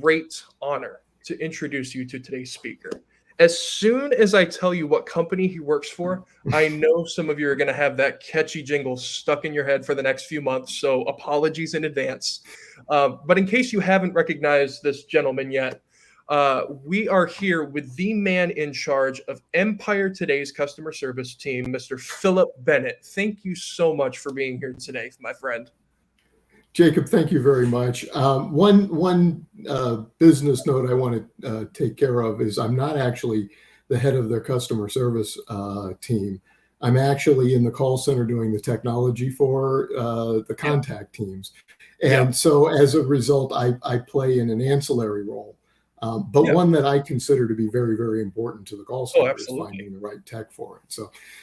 great honor to introduce you to today's speaker. As soon as I tell you what company he works for, I know some of you are going to have that catchy jingle stuck in your head for the next few months, so apologies in advance. But in case you haven't recognized this gentleman yet, we are here with the man in charge of Empire Today's customer service team, Mr. Philip Bennett. Thank you so much for being here today, my friend. Jacob, thank you very much. One business note I want to take care of is I'm not actually the head of their customer service team. I'm actually in the call center doing the technology for the contact teams. And so as a result, I play in an ancillary role, but one that I consider to be very, very important to the call center is finding the right tech for it.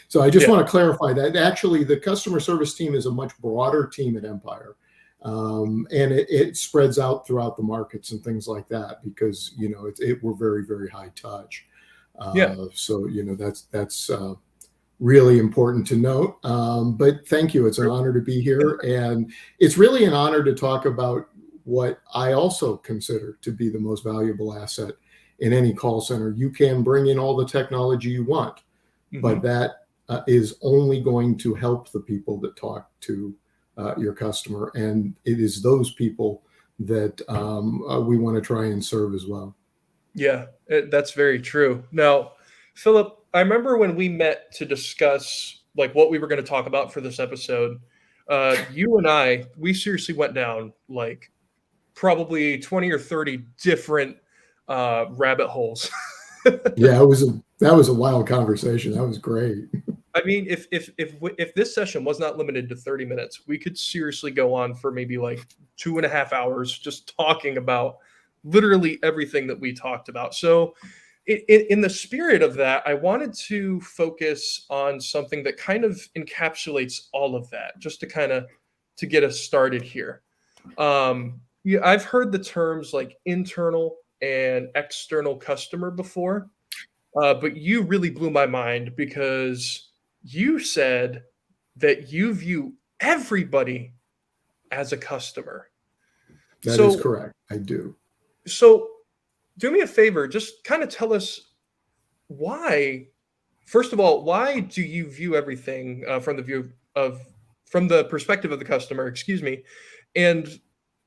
So I just want to clarify that. Actually, the customer service team is a much broader team at Empire. And it spreads out throughout the markets and things like that because, we're very, very high touch. So, that's really important to note. But thank you. It's an honor to be here. And it's really an honor to talk about what I also consider to be the most valuable asset in any call center. You can bring in all the technology you want, but that is only going to help the people that talk to your customer, and it is those people that we want to try and serve as well. Yeah, that's very true. Now, Philip, I remember when we met to discuss like what we were going to talk about for this episode. You and we seriously went down like probably 20 or 30 different rabbit holes. Yeah, that was a wild conversation. That was great. I mean, if this session was not limited to 30 minutes, we could seriously go on for maybe like 2.5 hours just talking about literally everything that we talked about. So in the spirit of that, I wanted to focus on something that kind of encapsulates all of that, just to get us started here. I've heard the terms like internal and external customer before, but you really blew my mind because you said that you view everybody as a customer. That is correct. I do. So do me a favor, just kind of tell us why, first of all, why do you view everything from the perspective of the customer, and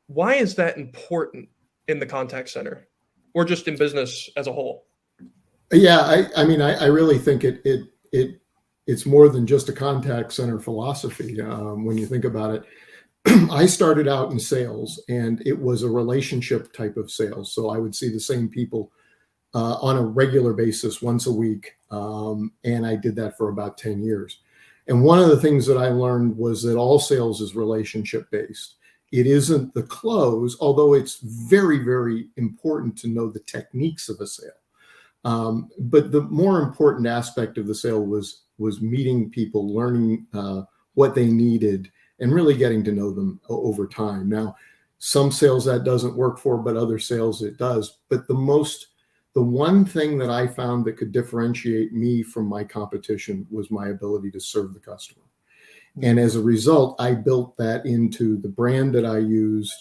why is that important in the contact center or just in business as a whole? Yeah, I mean, I really think it's more than just a contact center philosophy. When you think about it, I started out in sales and it was a relationship type of sales. So I would see the same people on a regular basis once a week. And I did that for about 10 years. And one of the things that I learned was that all sales is relationship based. It isn't the close, although it's very, very important to know the techniques of a sale. But the more important aspect of the sale was meeting people, learning what they needed, and really getting to know them over time. Now, some sales that doesn't work for, but other sales it does. But the one thing that I found that could differentiate me from my competition was my ability to serve the customer. And as a result, I built that into the brand that I used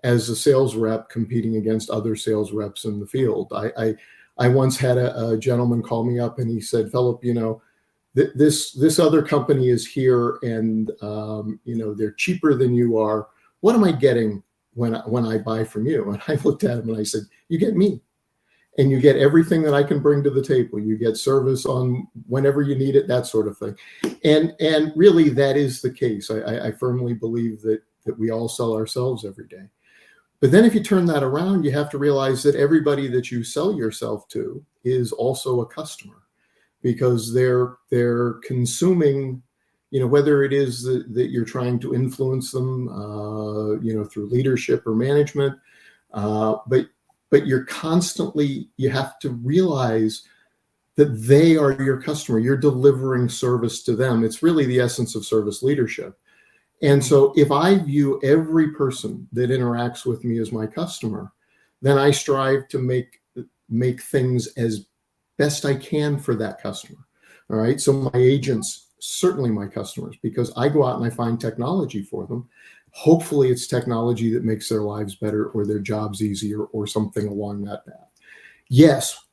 as a sales rep competing against other sales reps in the field. I once had a gentleman call me up and he said, Philip, this other company is here and, they're cheaper than you are. What am I getting when I buy from you? And I looked at him and I said, you get me and you get everything that I can bring to the table. You get service on whenever you need it, that sort of thing. And really that is the case. I firmly believe that we all sell ourselves every day. But then if you turn that around, you have to realize that everybody that you sell yourself to is also a customer because they're consuming, whether it is that you're trying to influence them, through leadership or management. But you're constantly, you have to realize that they are your customer. You're delivering service to them. It's really the essence of service leadership. And so if I view every person that interacts with me as my customer, then I strive to make things as best I can for that customer. All right. So my agents, certainly my customers, because I go out and I find technology for them. Hopefully it's technology that makes their lives better or their jobs easier or something along that path. Yes,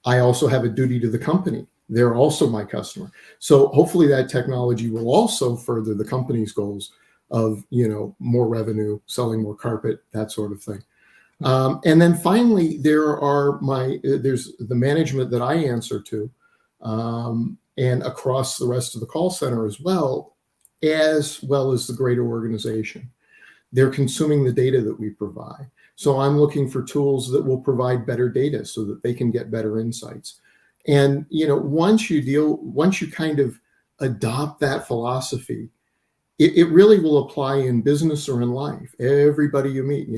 I also have a duty to the company. They're also my customer. So hopefully that technology will also further the company's goals of, more revenue, selling more carpet, that sort of thing. And then finally, there's the management that I answer to, and across the rest of the call center as well as the greater organization. They're consuming the data that we provide. So I'm looking for tools that will provide better data so that they can get better insights. And, once you kind of adopt that philosophy, it really will apply in business or in life. Everybody you meet,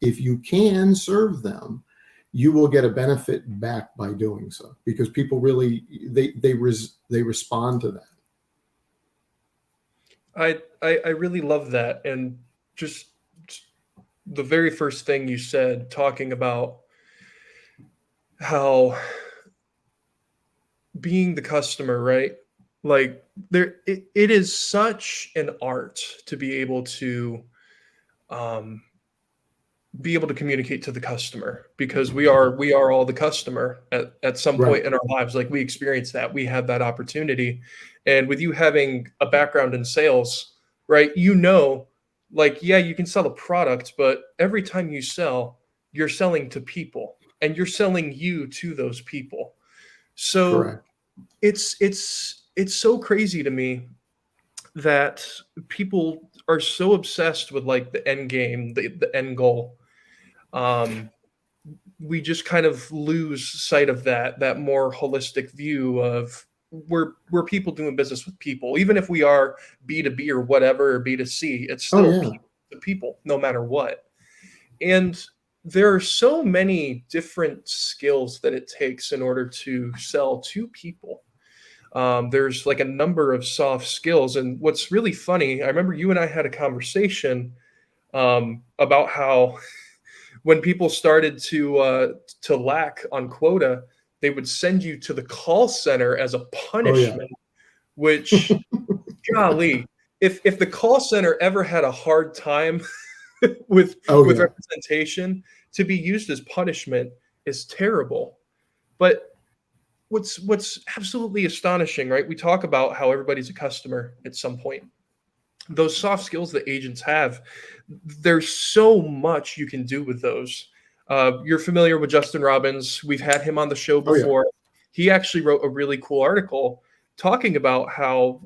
if you can serve them, you will get a benefit back by doing so, because people really, they respond to that. I really love that. And just the very first thing you said, talking about how being the customer, right? Like it is such an art to um, be able to communicate to the customer, because we are all the customer at some Right. point in our lives. Like we experience that, we have that opportunity. And with you having a background in sales, right, like, yeah, you can sell a product, but every time you sell, you're selling to people, and you're selling you to those people. So Correct. it's so crazy to me that people are so obsessed with like the end game, the end goal. um, we just kind of lose sight of that more holistic view of we're people doing business with people. Even if we are B2B or whatever, or B2C, it's Oh still yeah. people to people, no matter what. And there are so many different skills that it takes in order to sell to people. There's like a number of soft skills. And what's really funny, I remember you and I had a conversation about how when people started to lack on quota, they would send you to the call center as a Oh yeah. punishment. Which, golly, if the call center ever had a hard time with Oh with yeah. representation, to be used as punishment is terrible. But what's absolutely astonishing, right? We talk about how everybody's a customer at some point. Those soft skills that agents have, there's so much you can do with those. You're familiar with Justin Robbins. We've had him on the show Oh yeah. before. He actually wrote a really cool article talking about how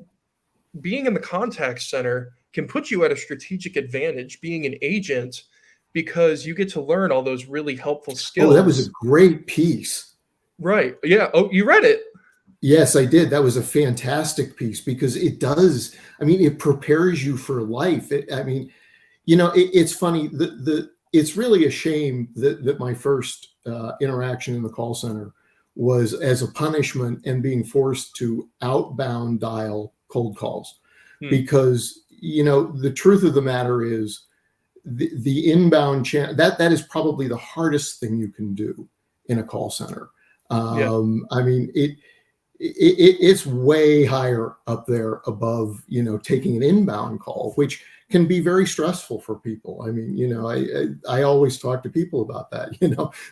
being in the contact center can put you at a strategic advantage being an agent, because you get to learn all those really helpful Oh, that was a skills. great piece. Right. Yeah. Oh, you read it. Yes, I did. That was a fantastic piece because it does. I mean, it prepares you for life. It's funny. It's really a shame that my first interaction in the call center was as a punishment and being forced to outbound dial cold calls, Hmm. because the truth of the matter is the inbound channel, that is probably the hardest thing you can do in a call center. Yeah. I mean, it's way higher up there above, taking an inbound call, which can be very stressful for people. I mean, I always talk to people about that,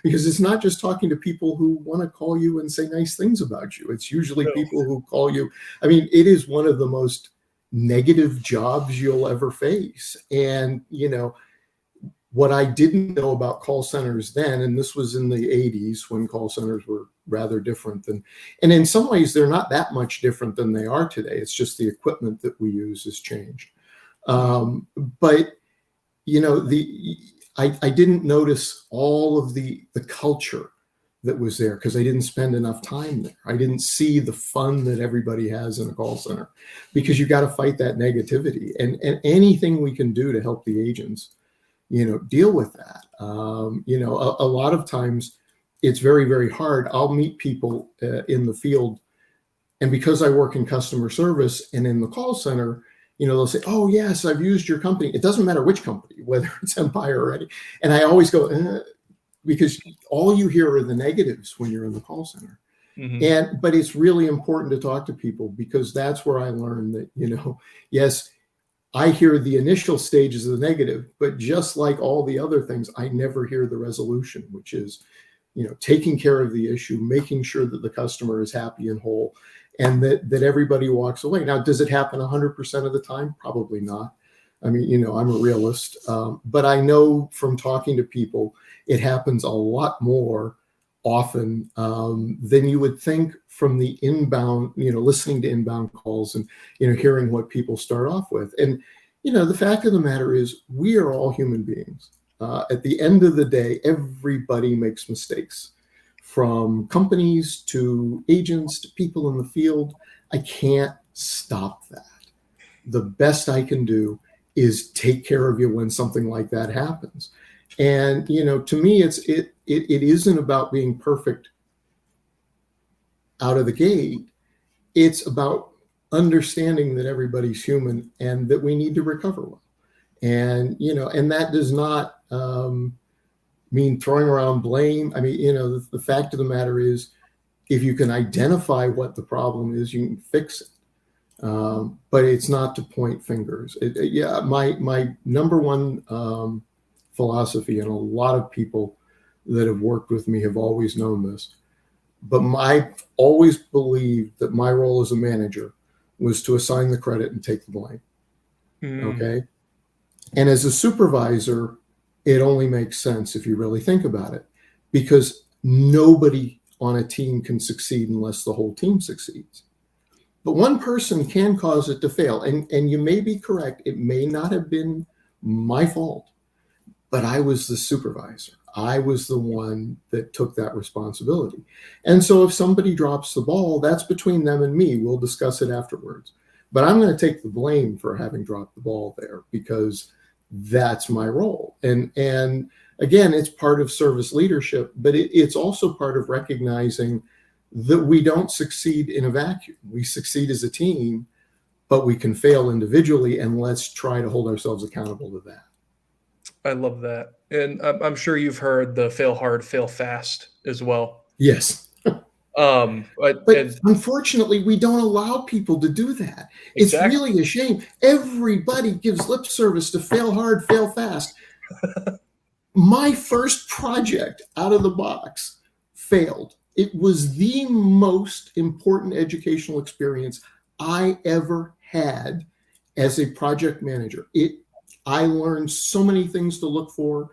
because it's not just talking to people who want to call you and say nice things about you. It's usually No. people who call you. I mean, it is one of the most negative jobs you'll ever face. And, what I didn't know about call centers then, and this was in the 80s when call centers were rather different and in some ways they're not that much different than they are today. It's just the equipment that we use has changed. But I didn't notice all of the culture that was there because I didn't spend enough time there. I didn't see the fun that everybody has in a call center, because you got to fight that negativity, and anything we can do to help the agents deal with that. A lot of times it's very, very hard. I'll meet people in the field, and because I work in customer service and in the call center, they'll say, "Oh yes, I've used your company." It doesn't matter which company, whether it's Empire or any. And I always go, because all you hear are the negatives when you're in the call center. Hmm. But it's really important to talk to people, because that's where I learned that, yes, I hear the initial stages of the negative, but just like all the other things, I never hear the resolution, which is, taking care of the issue, making sure that the customer is happy and whole, and that everybody walks away. Now, does it happen 100% of the time? Probably not. I mean, I'm a realist, but I know from talking to people, it happens a lot more often than you would think from the inbound, listening to inbound calls and, hearing what people start off with. And, the fact of the matter is we are all human beings. At the end of the day, everybody makes mistakes, from companies to agents to people in the field. I can't stop that. The best I can do is take care of you when something like that happens. And, to me, it isn't about being perfect out of the gate. It's about understanding that everybody's human and that we need to recover well. And, and that does not mean throwing around blame. I mean, the fact of the matter is, if you can identify what the problem is, you can fix it. But it's not to point fingers. My number one philosophy, and a lot of people that have worked with me have always known this, but I've always believed that my role as a manager was to assign the credit and take the blame. Okay. And as a supervisor, it only makes sense if you really think about it, because nobody on a team can succeed unless the whole team succeeds. But one person can cause it to fail. And you may be correct. It may not have been my fault, but I was the supervisor. I was the one that took that responsibility. And so if somebody drops the ball, that's between them and me. We'll discuss it afterwards. But I'm going to take the blame for having dropped the ball there, because that's my role. And again, it's part of service leadership, but it's also part of recognizing that we don't succeed in a vacuum. We succeed as a team, but we can fail individually, and let's try to hold ourselves accountable to that. I love that. And I'm sure you've heard the fail hard, fail fast as well. Yes. But unfortunately, we don't allow people to do that. Exactly. It's really a shame. Everybody gives lip service to fail hard, fail fast. My first project out of the box failed. It was the most important educational experience I ever had as a project manager. I learned so many things to look for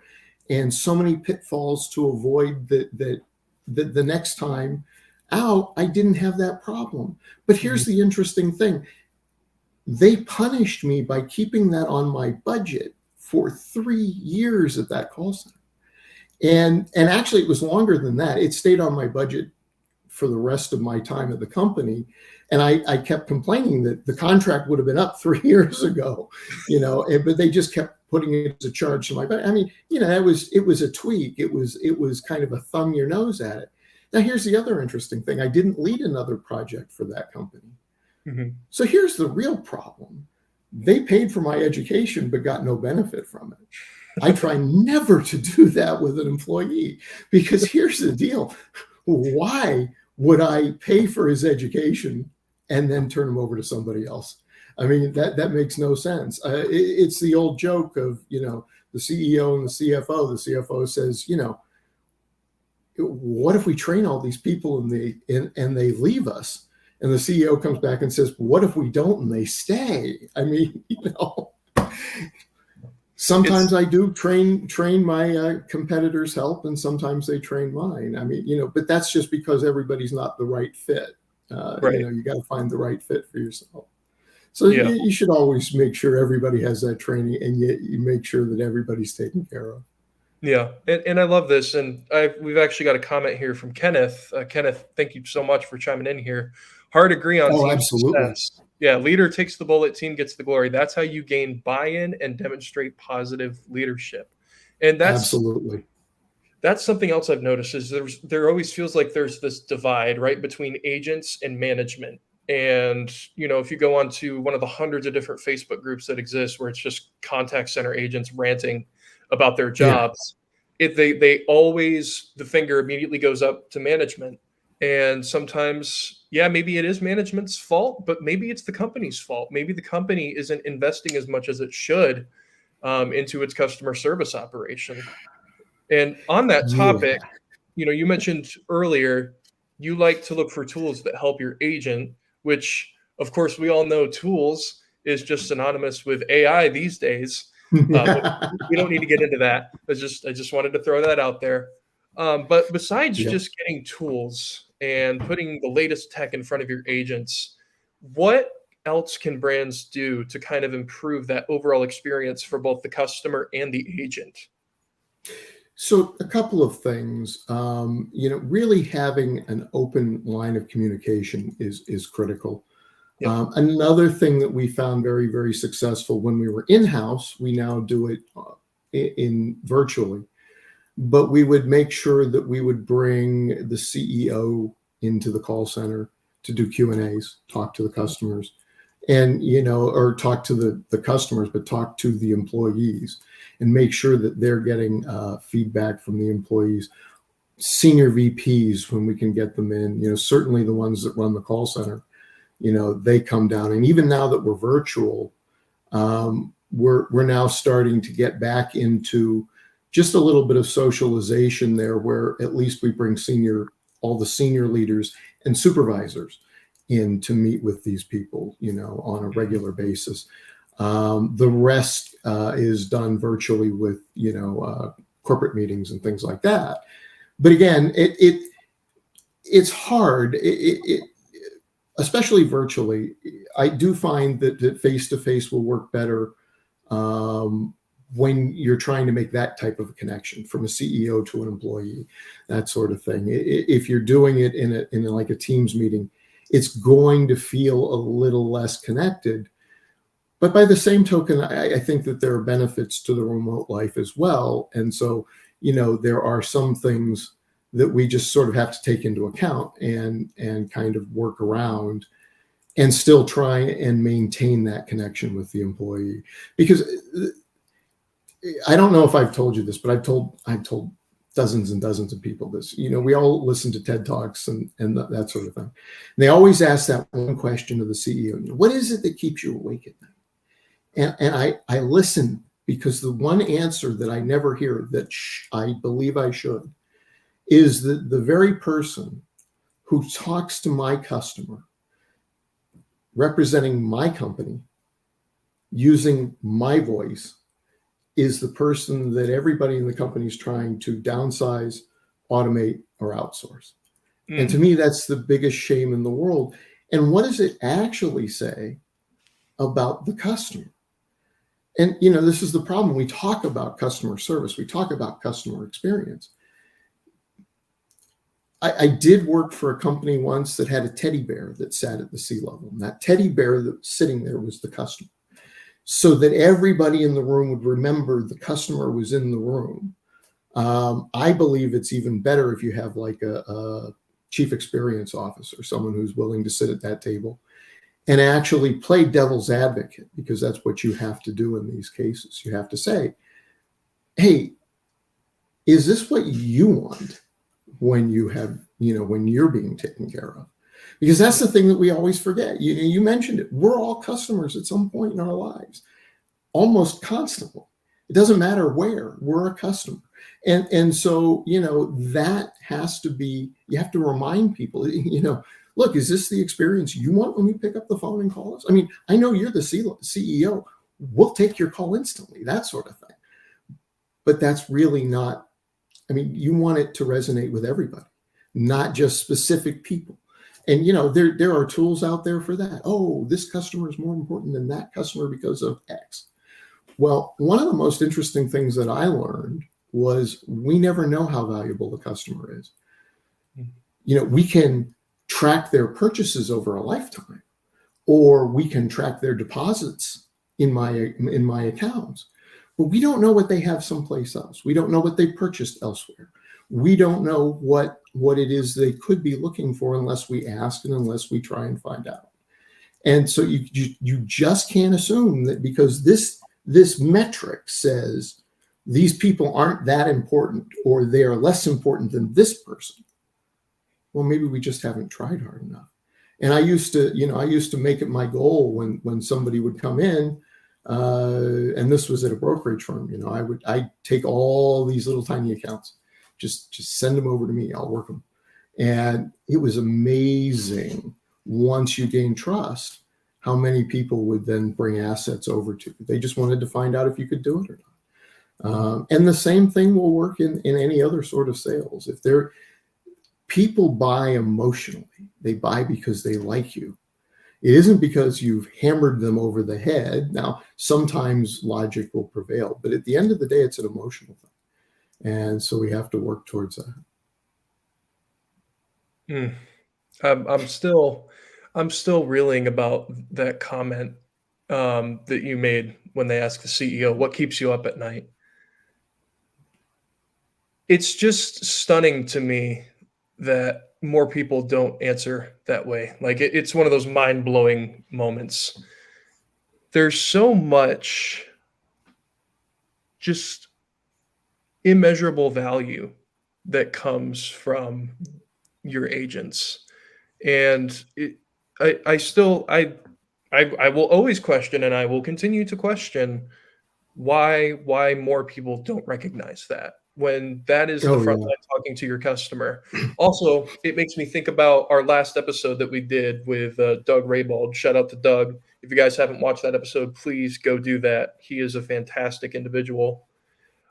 and so many pitfalls to avoid that the next time out, I didn't have that problem. But here's the interesting thing. They punished me by keeping that on my budget for 3 years at that call center. And actually, it was longer than that. It stayed on my budget for the rest of my time at the company. And I kept complaining that the contract would have been up 3 years ago, but they just kept putting it as a charge to my budget. I mean, it was a tweak. It was kind of a thumb your nose at it. Now, here's the other interesting thing. I didn't lead another project for that company. Mm-hmm. So here's the real problem. They paid for my education, but got no benefit from it. I try never to do that with an employee, because here's the deal. Why would I pay for his education and then turn him over to somebody else? I mean, that makes no sense. It's the old joke of, the CEO and the CFO. The CFO says, what if we train all these people and they leave us? And the CEO comes back and says, what if we don't and they stay? I mean, sometimes I do train my competitors' help, and sometimes they train mine. I mean, but that's just because everybody's not the right fit. Right. You got to find the right fit for yourself. So you should always make sure everybody has that training, and yet you make sure that everybody's taken care of. Yeah, and I love this, and we've actually got a comment here from Kenneth. Kenneth, thank you so much for chiming in here. Hard agree on team success. Yeah, leader takes the bullet, team gets the glory. That's how you gain buy-in and demonstrate positive leadership. And that's something else I've noticed is there always feels like there's this divide, right, between agents and management. And, if you go onto one of the hundreds of different Facebook groups that exist where it's just contact center agents ranting about their jobs, the finger immediately goes up to management. And sometimes, yeah, maybe it is management's fault, but maybe it's the company's fault. Maybe the company isn't investing as much as it should into its customer service operation. And on that Yeah. topic, you mentioned earlier you like to look for tools that help your agent, which, of course, we all know tools is just synonymous with AI these days. But we don't need to get into that. I just wanted to throw that out there. But besides Yeah. just getting tools and putting the latest tech in front of your agents, what else can brands do to kind of improve that overall experience for both the customer and the agent? So a couple of things, really having an open line of communication is critical. Yep. Another thing that we found very, very successful when we were in-house, we now do it in virtually, but we would make sure that we would bring the CEO into the call center to do Q&As, talk to the customers, and or talk to the customers, but talk to the employees and make sure that they're getting feedback from the employees. Senior VPs, when we can get them in, certainly the ones that run the call center, they come down. And even now that we're virtual, we're now starting to get back into just a little bit of socialization there, where at least we bring all the senior leaders and supervisors in to meet with these people, on a regular basis. The rest is done virtually with, corporate meetings and things like that. But again, it's hard, especially virtually. I do find that face-to-face will work better when you're trying to make that type of a connection from a CEO to an employee, that sort of thing. If you're doing it in like a Teams meeting, it's going to feel a little less connected. But by the same token, I think that there are benefits to the remote life as well. And so, there are some things that we just sort of have to take into account and kind of work around and still try and maintain that connection with the employee. Because I don't know if I've told you this, but I've told dozens and dozens of people this. We all listen to TED Talks and that sort of thing. And they always ask that one question to the CEO, what is it that keeps you awake at night? And I listen, because the one answer that I never hear that I believe I should is that the very person who talks to my customer, representing my company, using my voice, is the person that everybody in the company is trying to downsize, automate, or outsource. And to me, that's the biggest shame in the world. And what does it actually say about the customer? And, this is the problem. We talk about customer service. We talk about customer experience. I did work for a company once that had a teddy bear that sat at the C-level. And that teddy bear that was sitting there was the customer. So that everybody in the room would remember the customer was in the room. I believe it's even better if you have like a chief experience officer, someone who's willing to sit at that table and actually play devil's advocate, because that's what you have to do in these cases. You have to say, hey, is this what you want when you have, when you're being taken care of? Because that's the thing that we always forget. You mentioned it. We're all customers at some point in our lives, almost constantly. It doesn't matter where, we're a customer. And so, that has to be, you have to remind people, look, is this the experience you want when you pick up the phone and call us? I mean, I know you're the CEO. We'll take your call instantly, that sort of thing. But that's really not, you want it to resonate with everybody, not just specific people. And, there are tools out there for that. Oh, this customer is more important than that customer because of X. Well, one of the most interesting things that I learned was we never know how valuable the customer is. We can track their purchases over a lifetime, or we can track their deposits in my accounts, but we don't know what they have someplace else. We don't know what they purchased elsewhere. We don't know what it is they could be looking for unless we ask and unless we try and find out. And so you just can't assume that because this metric says these people aren't that important or they are less important than this person, Well, maybe we just haven't tried hard enough. And I used to make it my goal when somebody would come in, and this was at a brokerage firm. I'd take all these little tiny accounts, just send them over to me. I'll work them. And it was amazing once you gain trust, how many people would then bring assets over to you. They just wanted to find out if you could do it or not. And the same thing will work in any other sort of sales. If people buy emotionally, they buy because they like you. It isn't because you've hammered them over the head. Now, sometimes logic will prevail, but at the end of the day, it's an emotional thing. And so we have to work towards that. I'm still reeling about that comment that you made when they asked the CEO, what keeps you up at night? It's just stunning to me that more people don't answer that way. Like it's one of those mind-blowing moments. There's so much just immeasurable value that comes from your agents. And I will always question, and I will continue to question why more people don't recognize that when that is the front line talking to your customer. Also, it makes me think about our last episode that we did with Doug Raybald. Shout out to Doug. If you guys haven't watched that episode, please go do that. He is a fantastic individual.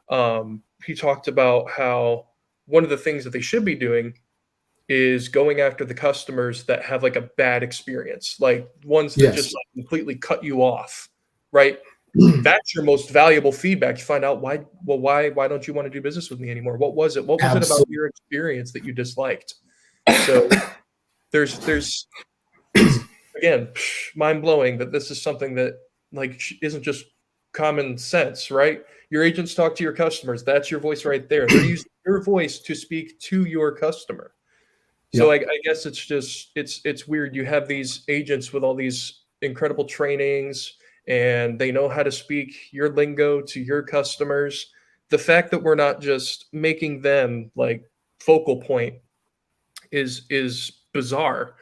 He talked about how one of the things that they should be doing is going after the customers that have like a bad experience, like ones that just like completely cut you off, right? That's your most valuable feedback. You find out why don't you want to do business with me anymore? What was it? What was it about your experience that you disliked? So there's again, mind blowing that this is something that like isn't just common sense, right? Your agents talk to your customers. That's your voice right there. They're using your voice to speak to your customer. So I guess it's just it's weird. You have these agents with all these incredible trainings, and they know how to speak your lingo to your customers. The fact that we're not just making them like focal point is bizarre.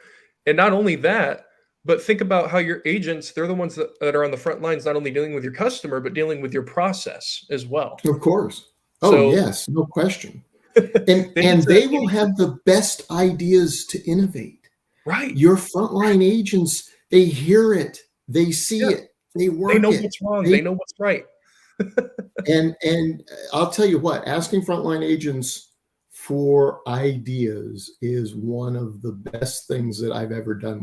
And not only that, but think about how your agents, they're the ones that are on the front lines, not only dealing with your customer, but dealing with your process as well. Of course. Oh, yes, no question. And they will have the best ideas to innovate. Right. Your frontline agents, they hear it, they see it, they work it. They know what's wrong. They know what's right. and I'll tell you what, asking frontline agents for ideas is one of the best things that I've ever done.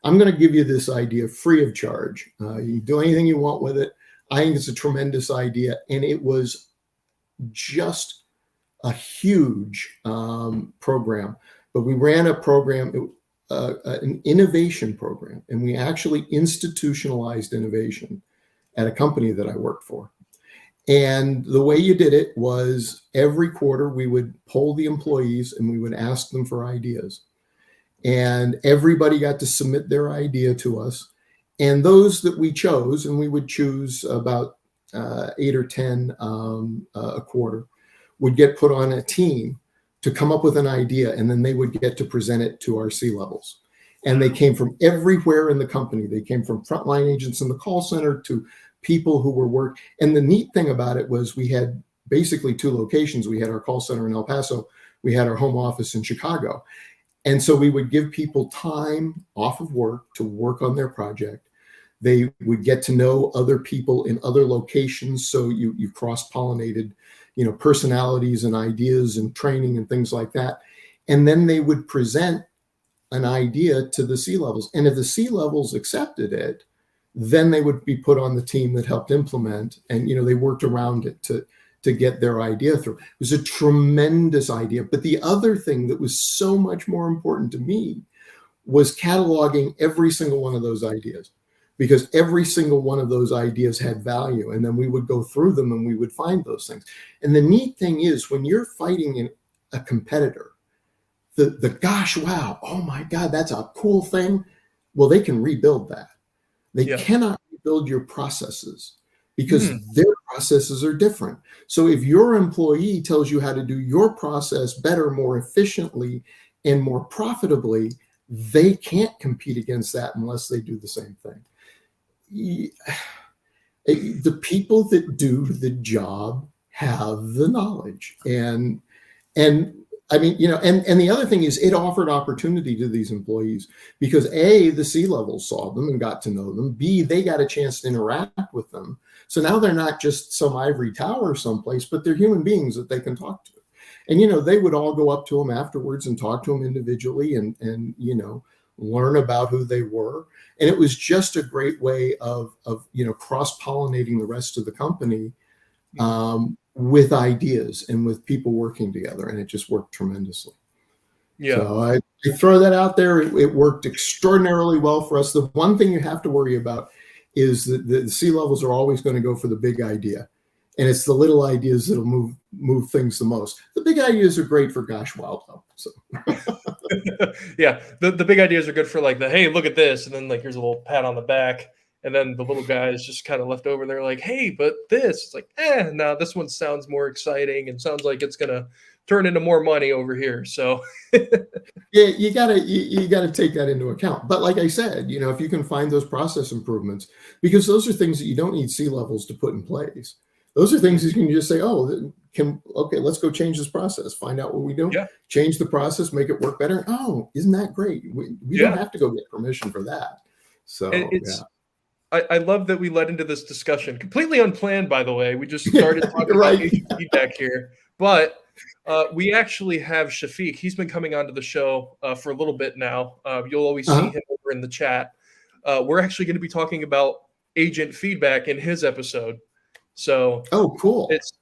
I'm going to give you this idea free of charge. You can do anything you want with it. I think it's a tremendous idea. And it was just a huge program, but we ran a program, an innovation program, and we actually institutionalized innovation at a company that I worked for. And the way you did it was every quarter we would poll the employees and we would ask them for ideas. And everybody got to submit their idea to us. And those that we chose, and we would choose about 8 or 10 a quarter, would get put on a team to come up with an idea, and then they would get to present it to our C-levels. And they came from everywhere in the company. They came from frontline agents in the call center to people who were And the neat thing about it was we had basically 2 locations. We had our call center in El Paso. We had our home office in Chicago. And so we would give people time off of work to work on their project. They would get to know other people in other locations. So you cross-pollinated personalities and ideas and training and things like that. And then they would present an idea to the C-levels. And if the C-levels accepted it, then they would be put on the team that helped implement. And, they worked around it to get their idea through. It was a tremendous idea. But the other thing that was so much more important to me was cataloging every single one of those ideas, because every single one of those ideas had value. And then we would go through them and we would find those things. And the neat thing is when you're fighting a competitor, the gosh, wow, oh my God, that's a cool thing. Well, they can rebuild that. They cannot rebuild your processes because their processes are different. So if your employee tells you how to do your process better, more efficiently, and more profitably, they can't compete against that unless they do the same thing. The people that do the job have the knowledge, and I mean, and the other thing is it offered opportunity to these employees because A, the C-levels saw them and got to know them. B, they got a chance to interact with them. So now they're not just some ivory tower someplace, but they're human beings that they can talk to. And, they would all go up to them afterwards and talk to them individually and learn about who they were. And it was just a great way of cross-pollinating the rest of the company with ideas and with people working together. And it just worked tremendously. Yeah. So I throw that out there. It worked extraordinarily well for us. The one thing you have to worry about is that the C-levels are always going to go for the big idea. And it's the little ideas that'll move things the most. The big ideas are great for gosh, wow, though. So yeah, the big ideas are good for like hey, look at this, and then like here's a little pat on the back, and then the little guys just kind of left over. They're like, hey, but this, it's like, no, this one sounds more exciting and sounds like it's gonna turn into more money over here. So yeah, you gotta take that into account. But like I said, if you can find those process improvements, because those are things that you don't need C-levels to put in place. Those are things that you can just say, okay, let's go change this process, find out what we do, change the process, make it work better. Oh, isn't that great? We don't have to go get permission for that. So I love that we led into this discussion completely unplanned, by the way. We just started talking about agent feedback here, but we actually have Shafiq. He's been coming onto the show for a little bit now. You'll always see him over in the chat. We're actually going to be talking about agent feedback in his episode. So cool. There's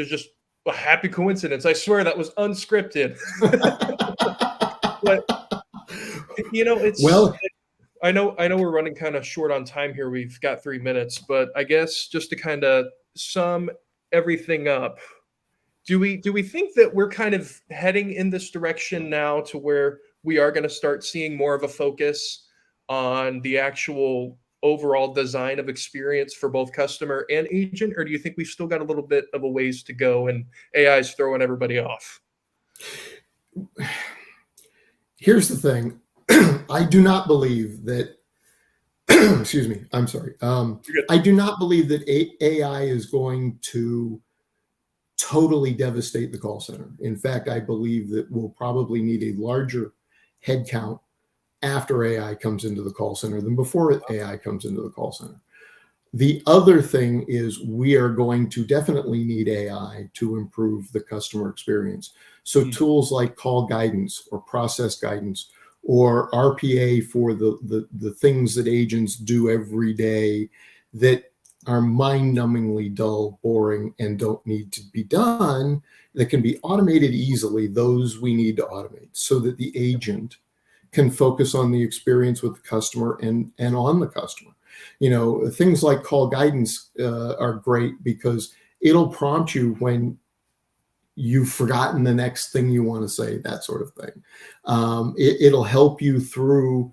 just a happy coincidence. I swear that was unscripted. But I know we're running kind of short on time here. We've got 3 minutes, but I guess just to kind of sum everything up, do we think that we're kind of heading in this direction now to where we are going to start seeing more of a focus on the actual overall design of experience for both customer and agent, or do you think we've still got a little bit of a ways to go and AI is throwing everybody off? Here's the thing. I do not believe that excuse me, I'm sorry. I do not believe that AI is going to totally devastate the call center. In fact, I believe that we'll probably need a larger headcount after AI comes into the call center than before AI comes into the call center. The other thing is we are going to definitely need AI to improve the customer experience. So tools like call guidance or process guidance or RPA for the things that agents do every day that are mind-numbingly dull, boring, and don't need to be done, that can be automated easily, those we need to automate so that the agent can focus on the experience with the customer and on the customer. Things like call guidance are great because it'll prompt you when you've forgotten the next thing you want to say, that sort of thing. It'll help you through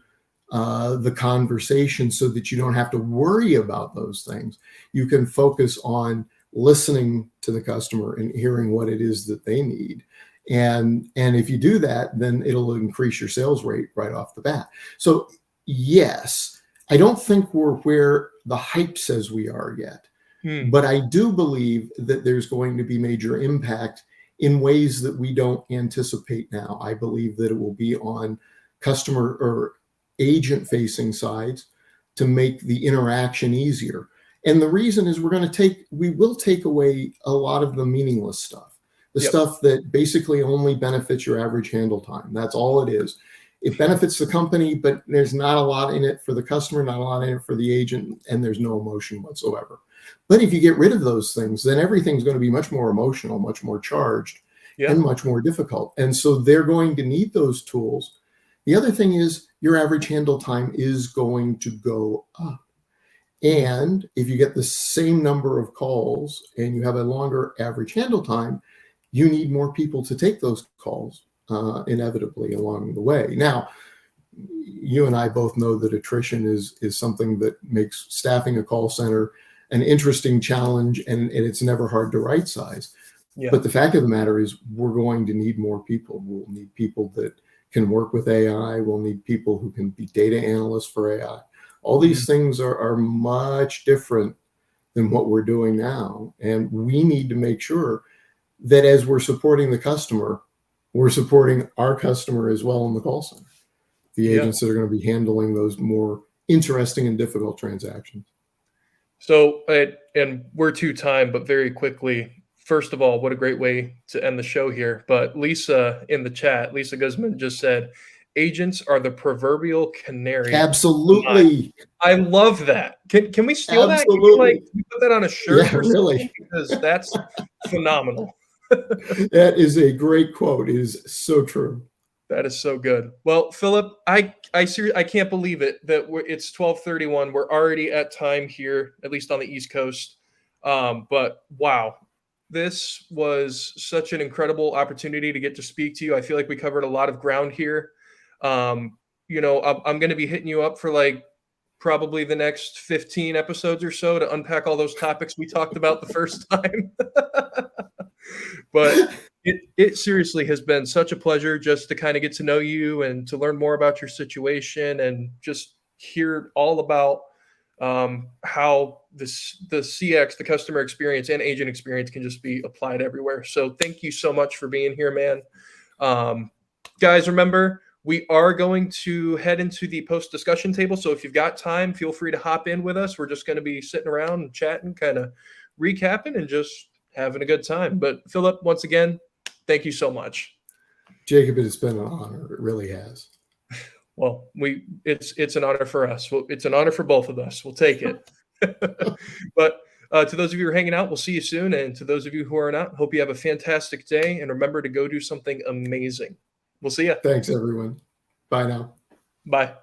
the conversation so that you don't have to worry about those things. You can focus on listening to the customer and hearing what it is that they need. And if you do that, then it'll increase your sales rate right off the bat. So yes, I don't think we're where the hype says we are yet, but I do believe that there's going to be major impact in ways that we don't anticipate now. I believe that it will be on customer or agent facing sides to make the interaction easier. And the reason is we will take away a lot of the meaningless stuff. The stuff that basically only benefits your average handle time. That's all it is. It benefits the company, but there's not a lot in it for the customer, not a lot in it for the agent, and there's no emotion whatsoever. But if you get rid of those things, then everything's going to be much more emotional, much more charged, and much more difficult. And so they're going to need those tools. The other thing is your average handle time is going to go up. And if you get the same number of calls and you have a longer average handle time, you need more people to take those calls inevitably along the way. Now, you and I both know that attrition is something that makes staffing a call center an interesting challenge, and it's never hard to right size. Yeah. But the fact of the matter is, we're going to need more people. We'll need people that can work with AI. We'll need people who can be data analysts for AI. All these things are much different than what we're doing now. And we need to make sure that as we're supporting the customer, we're supporting our customer as well in the call center, the agents that are going to be handling those more interesting and difficult transactions. So, and we're to time, but very quickly, first of all, what a great way to end the show here. But Lisa in the chat, Lisa Guzman just said, agents are the proverbial canary. Absolutely. I love that. Can we steal that? Absolutely. Can we put that on a shirt Yeah, or something? really. Because that's phenomenal. That is a great quote. It is so true. That is so good. Well, Philip, I can't believe it that it's 12:31. We're already at time here, at least on the East Coast. But wow, this was such an incredible opportunity to get to speak to you. I feel like we covered a lot of ground here. I'm going to be hitting you up for like probably the next 15 episodes or so to unpack all those topics we talked about the first time. But it seriously has been such a pleasure just to kind of get to know you and to learn more about your situation and just hear all about how the CX, the customer experience and agent experience can just be applied everywhere. So thank you so much for being here, man. Guys, remember, we are going to head into the post discussion table. So if you've got time, feel free to hop in with us. We're just going to be sitting around and chatting, kind of recapping and just having a good time. But Philip, once again, thank you so much. Jacob, it's been an honor. It really has. Well, it's an honor for us. Well, it's an honor for both of us. We'll take it. But to those of you who are hanging out, we'll see you soon. And to those of you who are not, hope you have a fantastic day. And remember to go do something amazing. We'll see you. Thanks, everyone. Bye now. Bye.